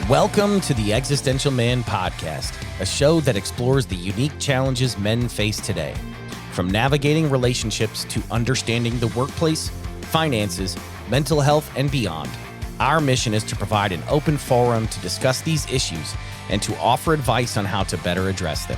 Welcome to the Existential Man Podcast, a show that explores the unique challenges men face today. From navigating relationships to understanding the workplace, finances, mental health, and beyond, our mission is to provide an open forum to discuss these issues and to offer advice on how to better address them.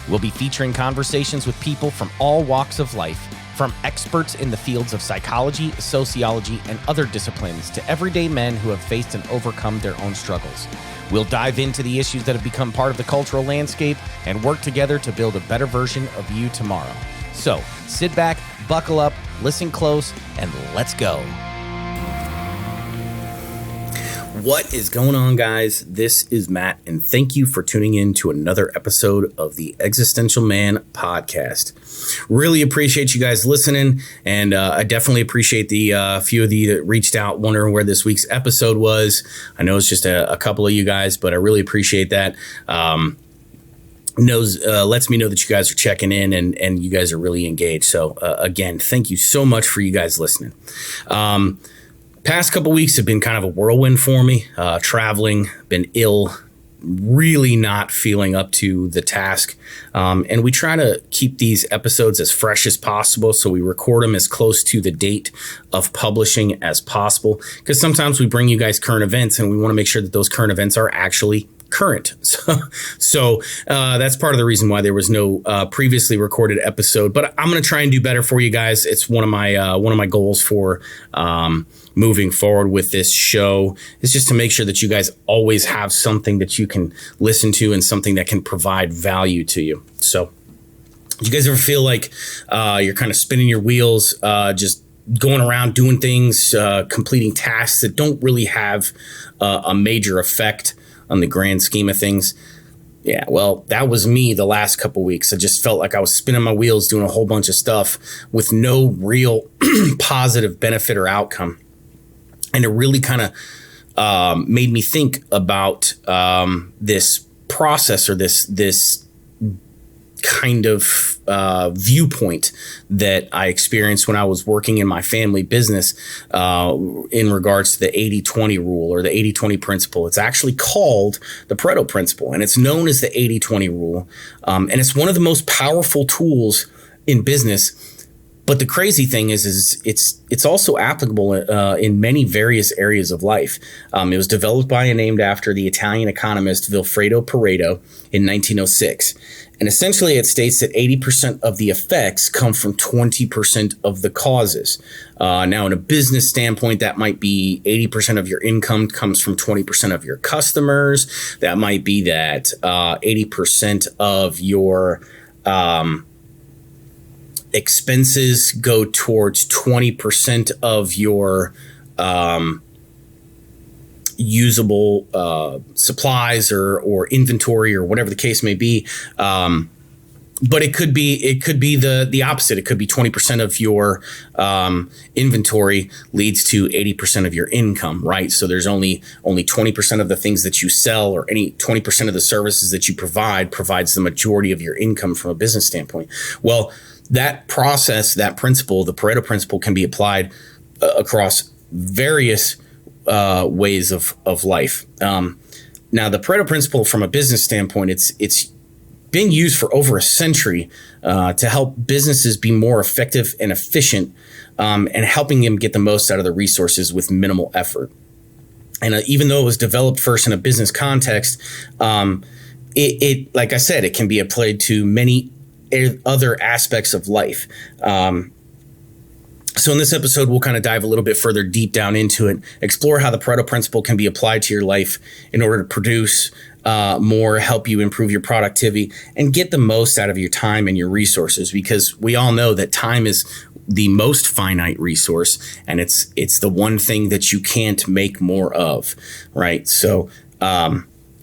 We'll be featuring conversations with people from all walks of life, from experts in the fields of psychology, sociology, and other disciplines to everyday men who have faced and overcome their own struggles. We'll dive into the issues that have become part of the cultural landscape and work together to build a better version of you tomorrow. So sit back, buckle up, listen close, and let's go. What is going on, guys? This is Matt, and thank you for tuning in to another episode of the Existential Man Podcast. Really appreciate you guys listening, and I definitely appreciate the few of you that reached out wondering where this week's episode was. I know it's just a couple of you guys, but I really appreciate that. Lets me know that you guys are checking in and you guys are really engaged. So again, thank you so much for you guys listening. Past couple weeks have been kind of a whirlwind for me. Traveling, been ill, really not feeling up to the task. And we try to keep these episodes as fresh as possible. So we record them as close to the date of publishing as possible. Because sometimes we bring you guys current events and we want to make sure that those current events are actually current. So that's part of the reason why there was no previously recorded episode. But I'm going to try and do better for you guys. It's one of my goals for moving forward with this show is just to make sure that you guys always have something that you can listen to and something that can provide value to you. So do you guys ever feel like you're kind of spinning your wheels, just going around doing things, completing tasks that don't really have a major effect on the grand scheme of things? Yeah, well, that was me the last couple weeks. I just felt like I was spinning my wheels doing a whole bunch of stuff with no real positive benefit or outcome. And it really kind of made me think about this process or this kind of viewpoint that I experienced when I was working in my family business in regards to the 80-20 rule or the 80-20 principle. It's actually called the Pareto Principle, and it's known as the 80-20 rule. And it's one of the most powerful tools in business. But the crazy thing is it's also applicable in many various areas of life. It was developed by and named after the Italian economist Vilfredo Pareto in 1906. And essentially it states that 80% of the effects come from 20% of the causes. Now, in a business standpoint, that might be 80% of your income comes from 20% of your customers. That might be that 80% of your expenses go towards 20% of your usable supplies or inventory or whatever the case may be. But it could be the opposite. It could be 20% of your inventory leads to 80% of your income, right? So there's only 20% of the things that you sell or any 20% of the services that you provides the majority of your income from a business standpoint. Well, that process, that principle, the Pareto Principle, can be applied across various ways of life. Now, the Pareto Principle, from a business standpoint, it's been used for over a century to help businesses be more effective and efficient, and helping them get the most out of the resources with minimal effort. And even though it was developed first in a business context, it like I said, it can be applied to many other aspects of life. So in this episode, we'll kind of dive a little bit further deep down into it, explore how the Pareto Principle can be applied to your life in order to produce more, help you improve your productivity, and get the most out of your time and your resources, because we all know that time is the most finite resource, and it's the one thing that you can't make more of, right? So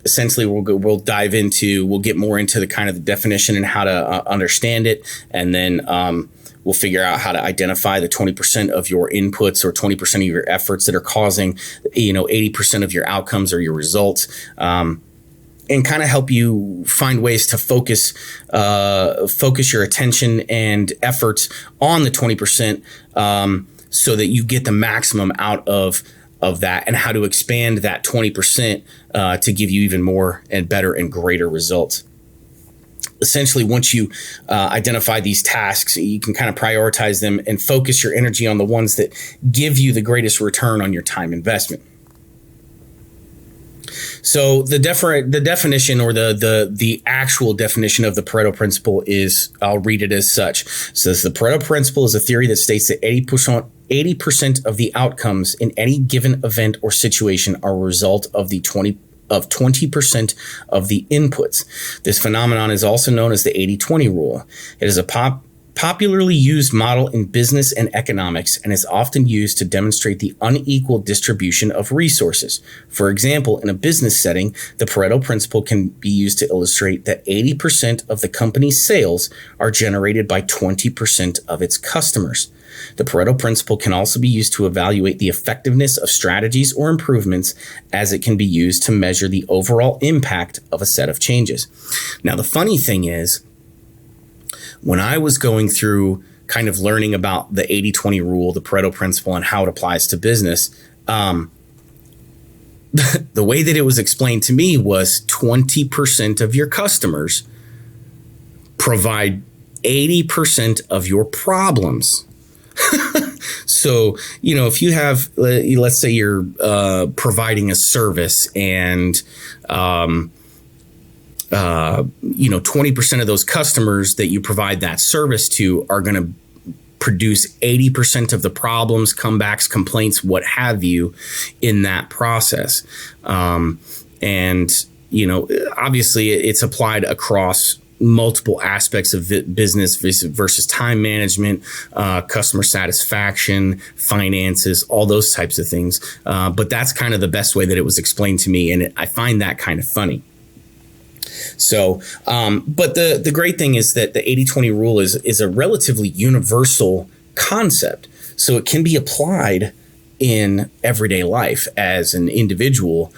essentially, we'll get more into the kind of the definition and how to understand it, and then we'll figure out how to identify the 20% of your inputs or 20% of your efforts that are causing 80% of your outcomes or your results, and kind of help you find ways to focus your attention and efforts on the 20%, so that you get the maximum out of of that and how to expand that 20% to give you even more and better and greater results. Essentially, once you identify these tasks, you can kind of prioritize them and focus your energy on the ones that give you the greatest return on your time investment. So the definition, or the actual definition of the Pareto Principle is, I'll read it as such. It says the Pareto Principle is a theory that states that 80% of the outcomes in any given event or situation are a result of 20% of the inputs. This phenomenon is also known as the 80-20 rule. It is a popularly used model in business and economics and is often used to demonstrate the unequal distribution of resources. For example, in a business setting, the Pareto Principle can be used to illustrate that 80% of the company's sales are generated by 20% of its customers. The Pareto Principle can also be used to evaluate the effectiveness of strategies or improvements, as it can be used to measure the overall impact of a set of changes. Now, the funny thing is, when I was going through kind of learning about the 80-20 rule, the Pareto Principle, and how it applies to business, the way that it was explained to me was 20% of your customers provide 80% of your problems. So, if you have, let's say you're providing a service and 20% of those customers that you provide that service to are going to produce 80% of the problems, comebacks, complaints, what have you, in that process. Obviously it's applied across multiple aspects of business versus time management, customer satisfaction, finances, all those types of things. But that's kind of the best way that it was explained to me. And I find that kind of funny. So, but the great thing is that the 80-20 rule is a relatively universal concept. So it can be applied in everyday life as an individual,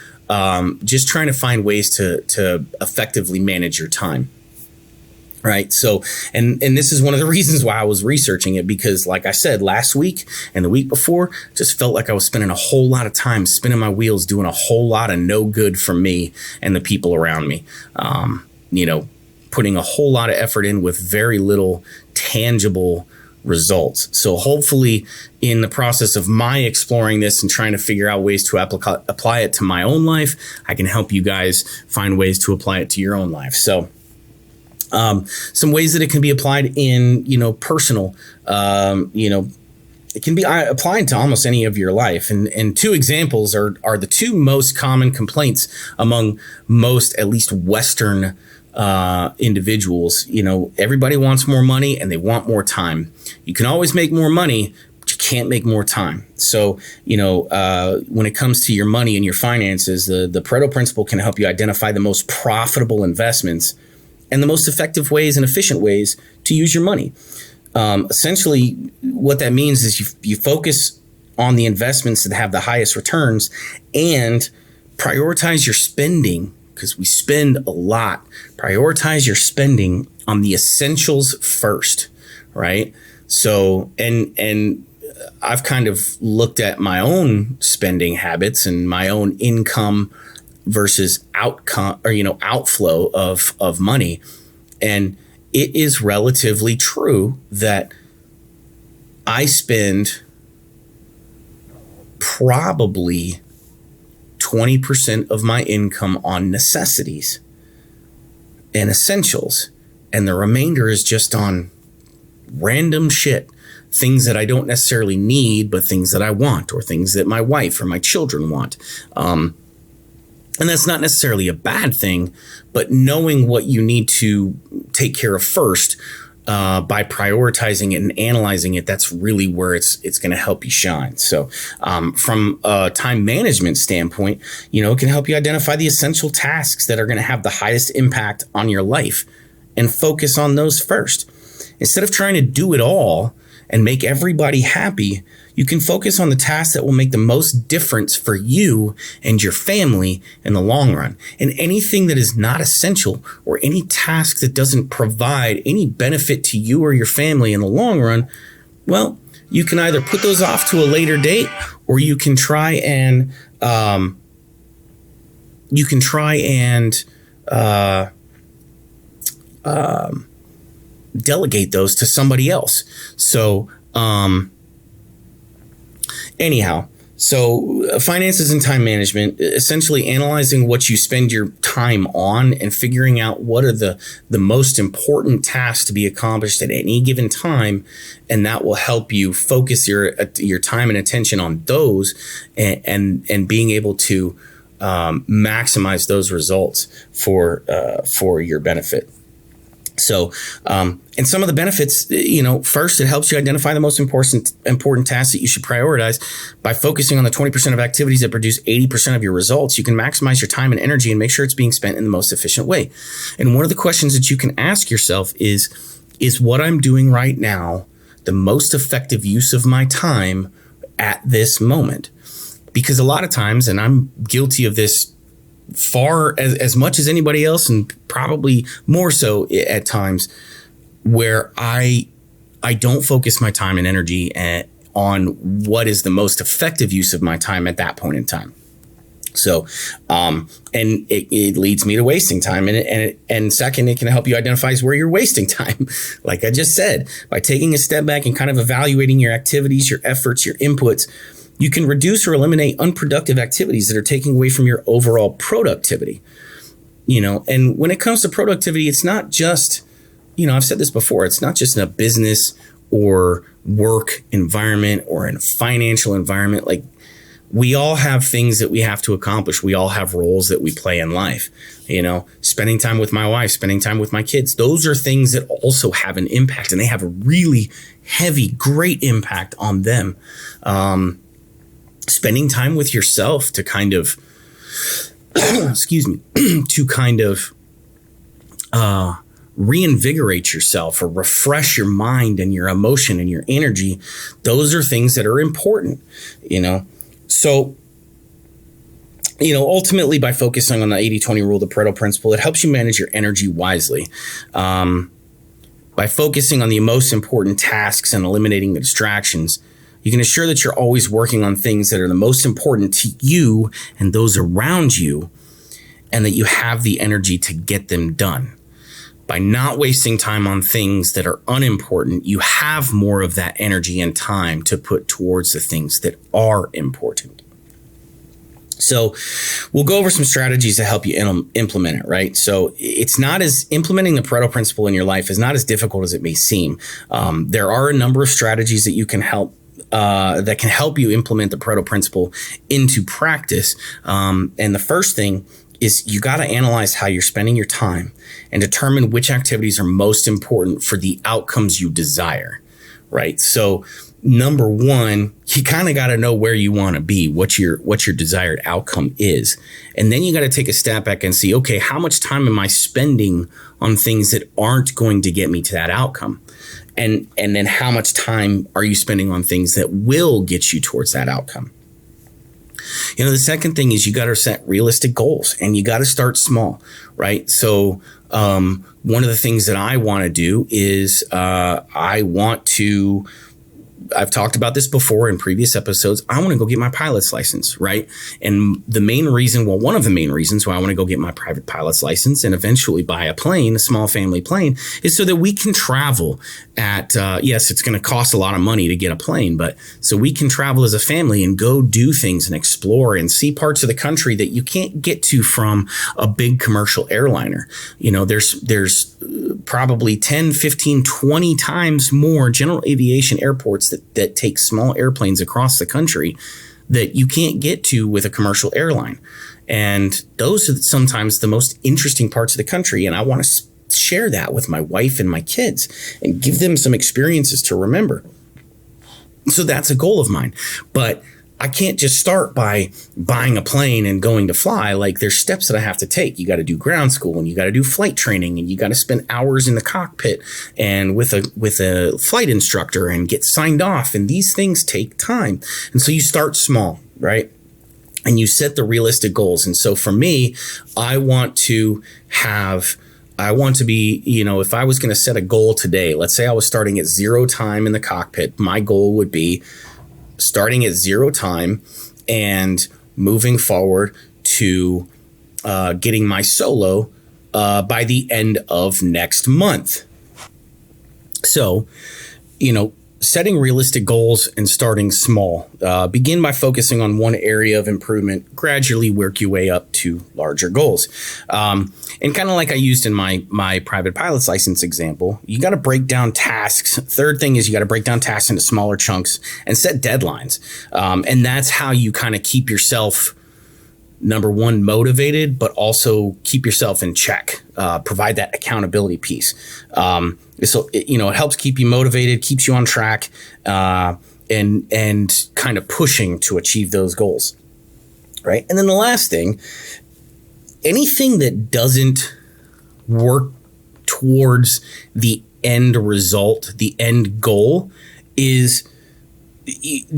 just trying to find ways to effectively manage your time. Right. So, and this is one of the reasons why I was researching it, because like I said, last week and the week before, just felt like I was spending a whole lot of time spinning my wheels, doing a whole lot of no good for me and the people around me. Putting a whole lot of effort in with very little tangible results. So hopefully in the process of my exploring this and trying to figure out ways to apply it to my own life, I can help you guys find ways to apply it to your own life. So some ways that it can be applied in, personal, it can be applied to almost any of your life. And two examples are the two most common complaints among most, at least Western individuals. Everybody wants more money and they want more time. You can always make more money, but you can't make more time. So, when it comes to your money and your finances, the Pareto Principle can help you identify the most profitable investments and the most effective ways and efficient ways to use your money. Essentially, what that means is you focus on the investments that have the highest returns and prioritize your spending, because we spend a lot. Prioritize your spending on the essentials first, right? So, and I've kind of looked at my own spending habits and my own income versus outcome, or outflow of money, and it is relatively true that I spend probably 20% of my income on necessities and essentials, and the remainder is just on random shit, things that I don't necessarily need, but things that I want, or things that my wife or my children want. And that's not necessarily a bad thing, but knowing what you need to take care of first, by prioritizing it and analyzing it, that's really where it's going to help you shine. So from a time management standpoint, it can help you identify the essential tasks that are going to have the highest impact on your life and focus on those first. Instead of trying to do it all and make everybody happy, you can focus on the tasks that will make the most difference for you and your family in the long run. And anything that is not essential, or any task that doesn't provide any benefit to you or your family in the long run, well, you can either put those off to a later date, or you can try and delegate those to somebody else. So anyhow, so finances and time management, essentially analyzing what you spend your time on and figuring out what are the most important tasks to be accomplished at any given time. And that will help you focus your time and attention on those and being able to maximize those results for your benefit. So, and some of the benefits, first, it helps you identify the most important tasks that you should prioritize. By focusing on the 20% of activities that produce 80% of your results, you can maximize your time and energy and make sure it's being spent in the most efficient way. And one of the questions that you can ask yourself is what I'm doing right now the most effective use of my time at this moment? Because a lot of times, and I'm guilty of this far as much as anybody else, and probably more so at times, where I don't focus my time and energy on what is the most effective use of my time at that point in time. So, and it leads me to wasting time. And second, it can help you identify where you're wasting time. Like I just said, by taking a step back and kind of evaluating your activities, your efforts, your inputs, you can reduce or eliminate unproductive activities that are taking away from your overall productivity. And when it comes to productivity, it's not just, I've said this before, it's not just in a business or work environment or in a financial environment. Like, we all have things that we have to accomplish. We all have roles that we play in life. Spending time with my wife, spending time with my kids. Those are things that also have an impact, and they have a really heavy, great impact on them. Spending time with yourself to kind of, to kind of reinvigorate yourself or refresh your mind and your emotion and your energy. Those are things that are important, So, ultimately, by focusing on the 80-20 rule, the Pareto Principle, it helps you manage your energy wisely. By focusing on the most important tasks and eliminating the distractions, you can assure that you're always working on things that are the most important to you and those around you, and that you have the energy to get them done. By not wasting time on things that are unimportant, you have more of that energy and time to put towards the things that are important. So we'll go over some strategies to help you implement it, right? So it's not as implementing the Pareto Principle in your life is not as difficult as it may seem. There are a number of strategies that you can help you implement the Pareto Principle into practice. And the first thing is you got to analyze how you're spending your time and determine which activities are most important for the outcomes you desire, right? So number one, you kind of got to know where you want to be, what your desired outcome is. And then you got to take a step back and see, okay, how much time am I spending on things that aren't going to get me to that outcome? And then how much time are you spending on things that will get you towards that outcome? The second thing is you got to set realistic goals, and you got to start small, right? So one of the things that I want to do is I've talked about this before in previous episodes. I want to go get my pilot's license, right? And one of the main reasons why I want to go get my private pilot's license and eventually buy a small family plane, is so that we can travel at, yes, it's going to cost a lot of money to get a plane, but so we can travel as a family and go do things and explore and see parts of the country that you can't get to from a big commercial airliner. There's probably 10, 15, 20 times more general aviation airports that take small airplanes across the country that you can't get to with a commercial airline. And those are sometimes the most interesting parts of the country. And I want to share that with my wife and my kids and give them some experiences to remember. So that's a goal of mine. But I can't just start by buying a plane and going to fly. Like, there's steps that I have to take. You got to do ground school, and you got to do flight training, and you got to spend hours in the cockpit and with a flight instructor and get signed off. And these things take time. And so you start small, right? And you set the realistic goals. And so for me, I want to have I want to be, if I was going to set a goal today, let's say I was starting at 0 time in the cockpit, my goal would be starting at 0 time and moving forward to getting my solo by the end of next month. So, setting realistic goals and starting small. Begin by focusing on one area of improvement, gradually work your way up to larger goals. And kind of like I used in my private pilot's license example, you got to break down tasks. Third thing is you got to break down tasks into smaller chunks and set deadlines. And that's how you kind of keep yourself, number one, motivated, but also keep yourself in check. Provide that accountability piece. So it helps keep you motivated, keeps you on track, and kind of pushing to achieve those goals, right? And then the last thing, anything that doesn't work towards the end result, the end goal, is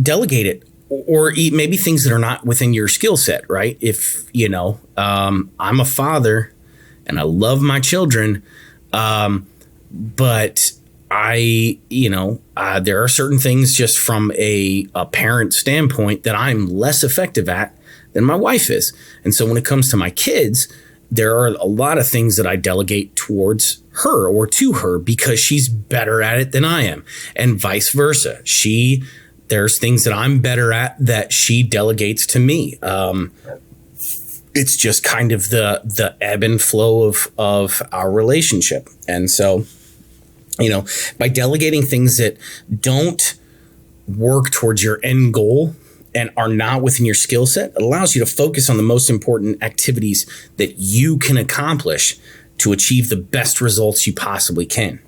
delegate it. Or maybe things that are not within your skill set, right? If, I'm a father and I love my children, but there are certain things just from a parent standpoint that I'm less effective at than my wife is. And so when it comes to my kids, there are a lot of things that I delegate towards her or to her because she's better at it than I am, and vice versa. There's things that I'm better at that she delegates to me. It's just kind of the ebb and flow of our relationship. And so, by delegating things that don't work towards your end goal and are not within your skill set, it allows you to focus on the most important activities that you can accomplish to achieve the best results you possibly can.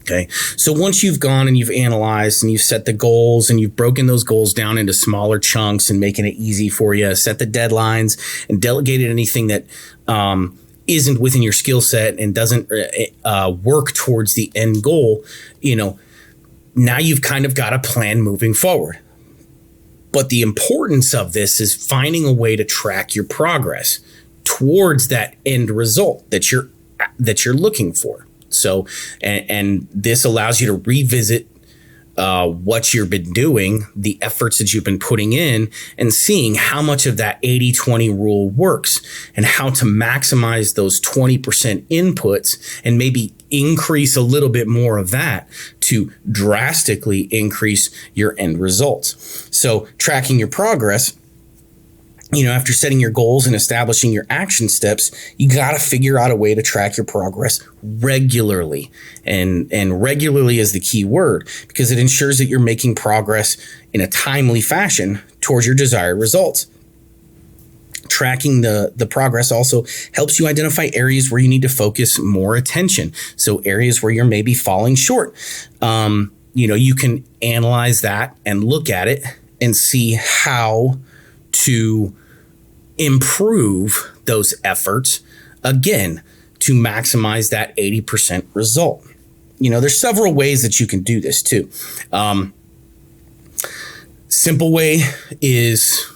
Okay. So once you've gone and you've analyzed and you've set the goals and you've broken those goals down into smaller chunks and making it easy for you, set the deadlines and delegated anything that isn't within your skill set and doesn't work towards the end goal, now you've kind of got a plan moving forward. But the importance of this is finding a way to track your progress towards that end result that you're looking for. So, and this allows you to revisit what you've been doing, the efforts that you've been putting in, and seeing how much of that 80-20 rule works and how to maximize those 20% inputs and maybe increase a little bit more of that to drastically increase your end results. So tracking your progress, after setting your goals and establishing your action steps, you got to figure out a way to track your progress regularly. And regularly is the key word because it ensures that you're making progress in a timely fashion towards your desired results. Tracking the progress also helps you identify areas where you need to focus more attention. So areas where you're maybe falling short. You can analyze that and look at it and see how to improve those efforts, again, to maximize that 80% result. There's several ways that you can do this too. Simple way is,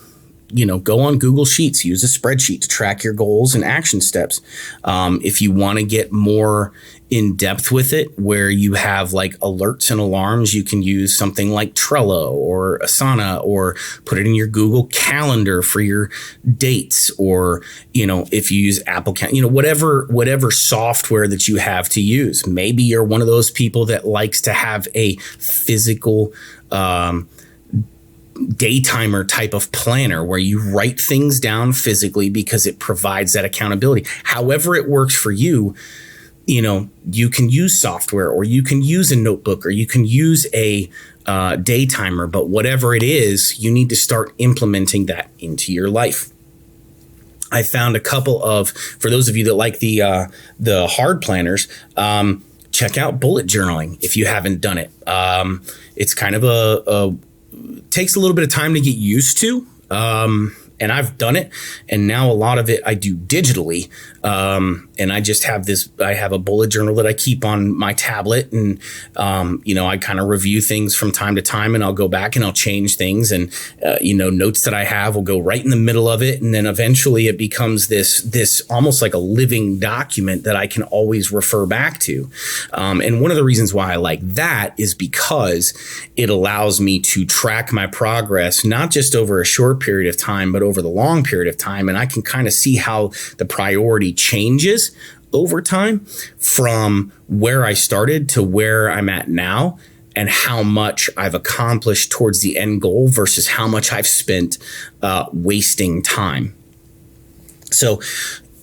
go on Google Sheets, use a spreadsheet to track your goals and action steps. If you want to get more in depth with it, where you have like alerts and alarms, you can use something like Trello or Asana, or put it in your Google Calendar for your dates, or, if you use Apple, whatever software that you have to use. Maybe you're one of those people that likes to have a physical, day timer type of planner where you write things down physically because it provides that accountability. However it works for you, you can use software, or you can use a notebook, or you can use a day timer, but whatever it is, you need to start implementing that into your life. I found a couple of, for those of you that like the hard planners, check out bullet journaling if you haven't done it. It's kind of takes a little bit of time to get used to. And I've done it. And now a lot of it I do digitally. And I just have I have a bullet journal that I keep on my tablet. And, I kind of review things from time to time, and I'll go back and I'll change things. And, notes that I have will go right in the middle of it. And then eventually it becomes this almost like a living document that I can always refer back to. And one of the reasons why I like that is because it allows me to track my progress, not just over a short period of time, but over the long period of time. And I can kind of see how the priority changes over time from where I started to where I'm at now, and how much I've accomplished towards the end goal versus how much I've spent wasting time. So,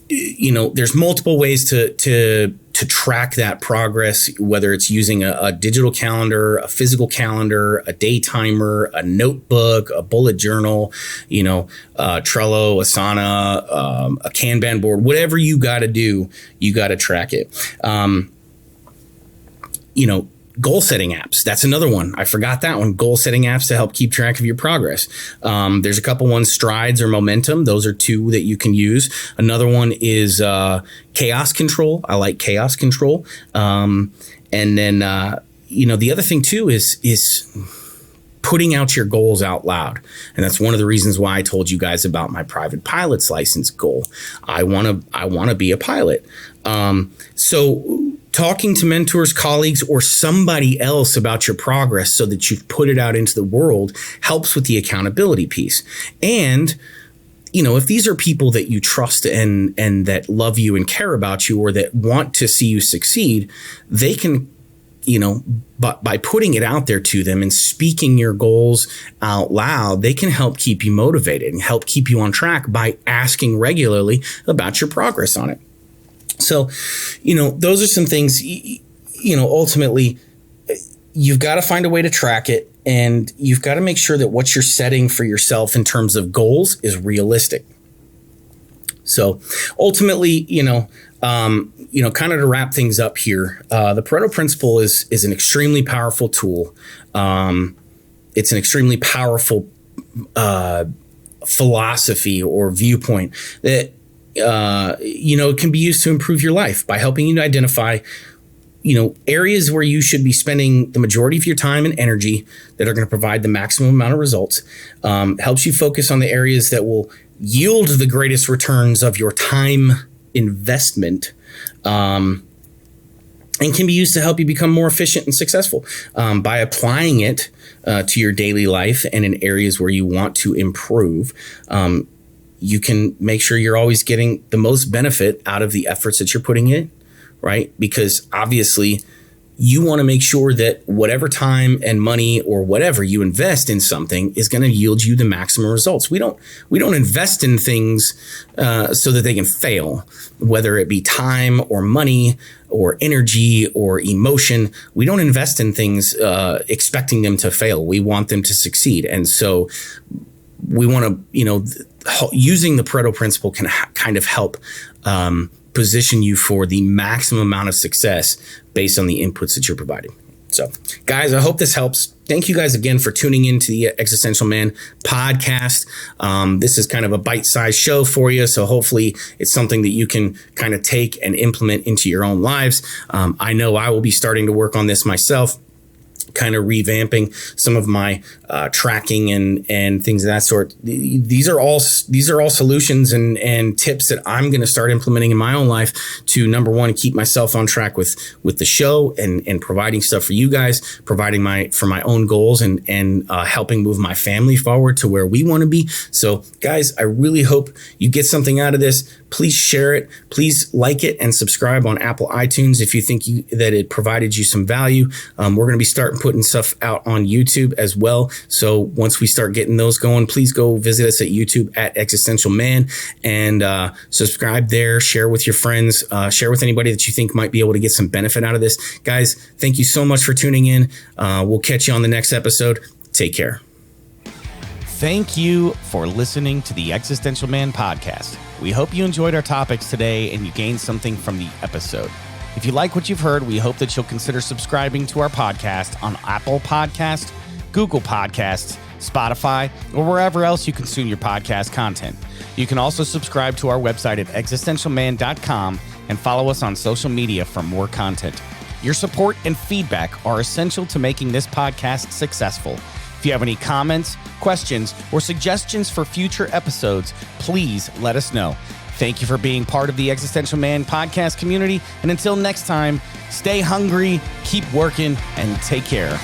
there's multiple ways to track that progress, whether it's using a digital calendar, a physical calendar, a day timer, a notebook, a bullet journal, Trello, Asana, a Kanban board, whatever you got to do, you got to track it. Goal setting apps. That's another one. I forgot that one. Goal setting apps to help keep track of your progress. There's a couple ones, Strides or Momentum. Those are two that you can use. Another one is Chaos Control. I like Chaos Control. And then, the other thing too is putting out your goals out loud. And that's one of the reasons why I told you guys about my private pilot's license goal. I want to be a pilot. So talking to mentors, colleagues, or somebody else about your progress so that you've put it out into the world helps with the accountability piece. And, if these are people that you trust and that love you and care about you, or that want to see you succeed, they can, but by putting it out there to them and speaking your goals out loud, they can help keep you motivated and help keep you on track by asking regularly about your progress on it. So, those are some things, ultimately you've got to find a way to track it, and you've got to make sure that what you're setting for yourself in terms of goals is realistic. So ultimately, kind of to wrap things up here, the Pareto Principle is an extremely powerful tool. It's an extremely powerful philosophy or viewpoint that it can be used to improve your life by helping you to identify, areas where you should be spending the majority of your time and energy that are going to provide the maximum amount of results. Helps you focus on the areas that will yield the greatest returns of your time investment, and can be used to help you become more efficient and successful by applying it to your daily life and in areas where you want to improve. You can make sure you're always getting the most benefit out of the efforts that you're putting in, right? Because obviously you want to make sure that whatever time and money or whatever you invest in something is going to yield you the maximum results. We don't invest in things so that they can fail, whether it be time or money or energy or emotion. We don't invest in things expecting them to fail. We want them to succeed. And so we want to, using the Pareto Principle can kind of help position you for the maximum amount of success based on the inputs that you're providing. So, guys, I hope this helps. Thank you guys again for tuning into the Existential Man podcast. This is kind of a bite-sized show for you, so hopefully it's something that you can kind of take and implement into your own lives. I know I will be starting to work on this myself, kind of revamping some of my tracking and things of that sort. These are all solutions and tips that I'm going to start implementing in my own life to, number one, keep myself on track with the show and providing stuff for you guys, providing for my own goals and helping move my family forward to where we want to be. So guys, I really hope you get something out of this. Please share it. Please like it and subscribe on Apple iTunes if you think that it provided you some value. We're going to be starting putting stuff out on YouTube as well. So once we start getting those going, please go visit us at YouTube at Existential Man and subscribe there. Share with your friends. Share with anybody that you think might be able to get some benefit out of this. Guys, thank you so much for tuning in. We'll catch you on the next episode. Take care. Thank you for listening to the Existential Man podcast. We hope you enjoyed our topics today and you gained something from the episode. If you like what you've heard, we hope that you'll consider subscribing to our podcast on Apple Podcasts, Google Podcasts, Spotify, or wherever else you consume your podcast content. You can also subscribe to our website at existentialman.com and follow us on social media for more content. Your support and feedback are essential to making this podcast successful. If you have any comments, questions, or suggestions for future episodes, please let us know. Thank you for being part of the Existential Man podcast community. And until next time, stay hungry, keep working, and take care.